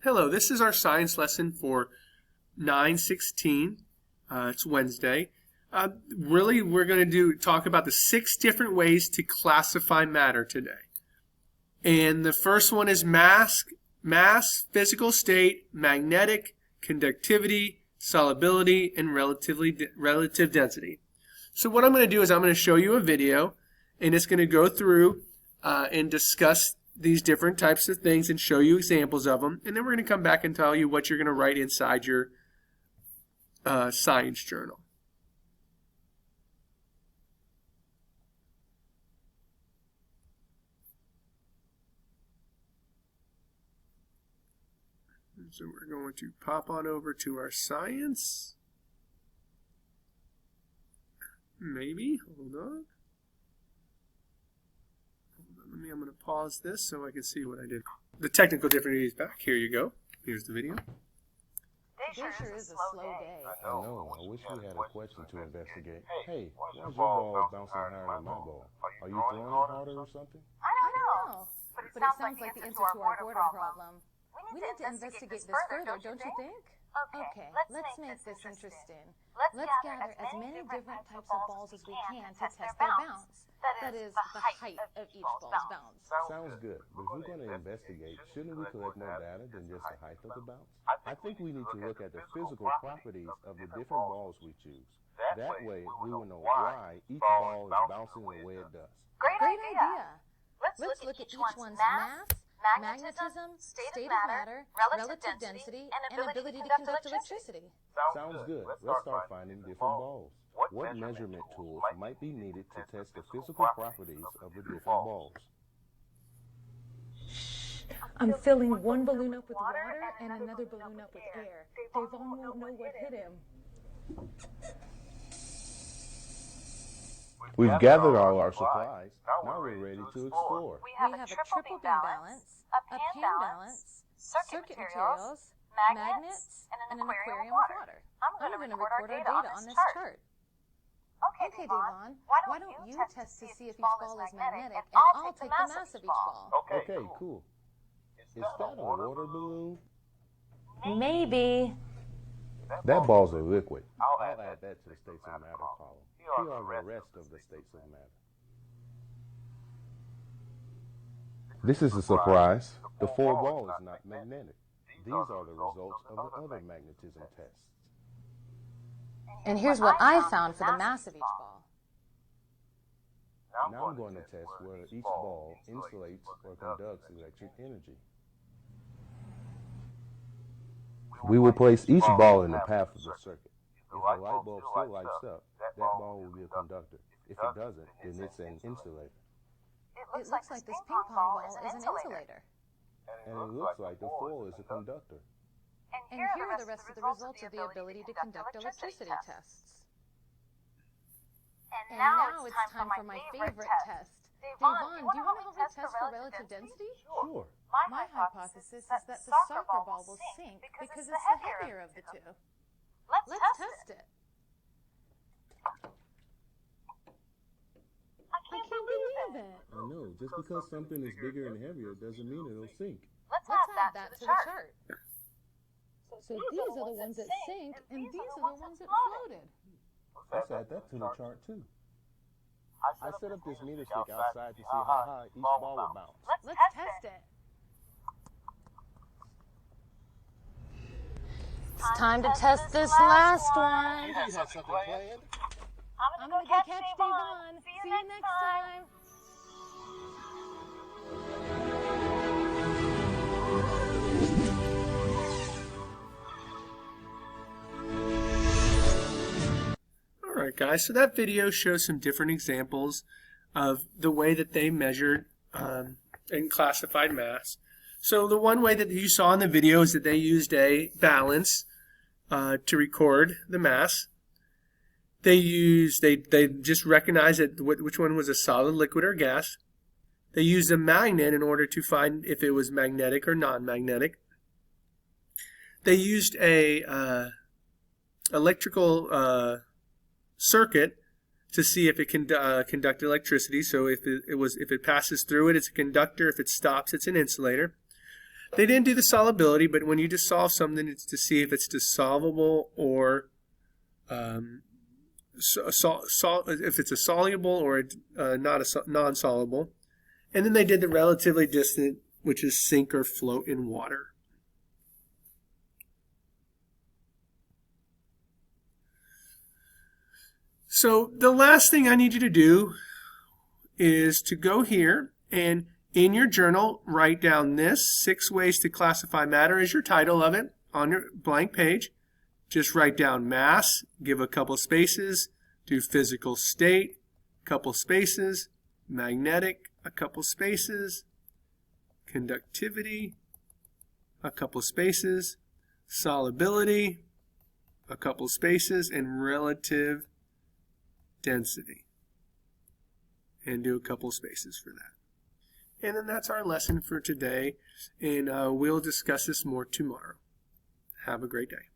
Hello, this is our science lesson for 9/16. It's Wednesday. Really, we're going to talk about the 6 different ways to classify matter today. And the first one is mass, physical state, magnetic, conductivity, solubility, and relative density. So what I'm going to do is I'm going to show you a video, and it's going to go through and discuss these different types of things and show you examples of them, and then we're going to come back and tell you what you're going to write inside your science journal. So we're going to pop on over to our science. Maybe, hold on. I'm going to pause this so I can see what I did. The technical difficulty is back. Here you go. Here's the video. Today sure is a slow day. I know. I wish we had a question to investigate. Hey, why is your ball bouncing higher than my ball? Are you throwing it harder or something? I don't know. But it sounds like the answer to our border problem. We need to investigate this further, don't you think? Okay, let's make this interesting. Let's gather as many different types of balls as we can to test their bounce. That is, the height of each ball's bounce. Sounds good, but if we're going to investigate, shouldn't we collect more data than just the height of the bounce? I think we need to look at the physical properties of the different balls we choose. That way, we will know why each ball is bouncing the way it does. Great idea. Let's look at each one's mass, magnetism, state of matter, relative density, and ability to conduct electricity. Sounds good. Let's start finding different balls. What measurement tools might be needed to test the physical properties of the different balls? I'm filling one balloon up with water and another balloon up with air. Devon won't know what hit him. We've gathered all our supplies. Now we're ready to explore. We have a triple beam balance, a pan balance, circuit materials, magnets, and an aquarium with water. I'm going to record our data on this chart. Okay, Devon, why don't you test to see if each ball is magnetic, and I'll take the mass of each ball. Okay, cool. Is that a water balloon? Maybe. That ball's a liquid. I'll add that to the states of matter column. Here are the rest of the states of matter. This is a surprise. The full ball is not magnetic. These are the results of the other magnetism tests. And here's what I found for the mass of each ball. Now I'm going to test whether each ball insulates or conducts electric energy. We will place each ball in the path of the circuit. If the light bulb still lights up, that ball will be a conductor. If it doesn't, then it's an insulator. It looks like this ping pong ball is an insulator. And it looks like the foil is a conductor. And here are the rest of the results of the ability to conduct electricity tests. And now it's time for my favorite test. Devon, do you want to help me test for relative density? Sure. My hypothesis is that the soccer ball will sink because it's the heavier of the two. Let's test it. I can't believe it. I know. Just because something is bigger and heavier doesn't mean it'll sink. Let's add that to the chart. So these are the ones that sank, and these are the ones that floated. Let's add that to the chart, too. I set up this meter stick outside to see how high each ball will bounce. Let's test it. It's time to test this last one. You have something planned? I'm going to go catch Devon. See you next time. Alright guys, so that video shows some different examples of the way that they measured and classified mass. So the one way that you saw in the video is that they used a balance to record the mass. They just recognized that which one was a solid, liquid, or gas. They used a magnet in order to find if it was magnetic or non-magnetic. They used a electrical circuit to see if it can conduct electricity. So if it passes through it, it's a conductor. If it stops, it's an insulator. They didn't do the solubility, but when you dissolve something, it's to see if it's dissolvable or if it's a soluble or not a non-soluble. And then they did the relatively distant, which is sink or float in water. So the last thing I need you to do is to go here and in your journal write down this 6 ways to classify matter as your title of it on your blank page. Just write down mass, give a couple spaces, do physical state, couple spaces, magnetic, a couple spaces, conductivity, a couple spaces, solubility, a couple spaces, and relative density. And do a couple spaces for that. And then that's our lesson for today, and we'll discuss this more tomorrow. Have a great day.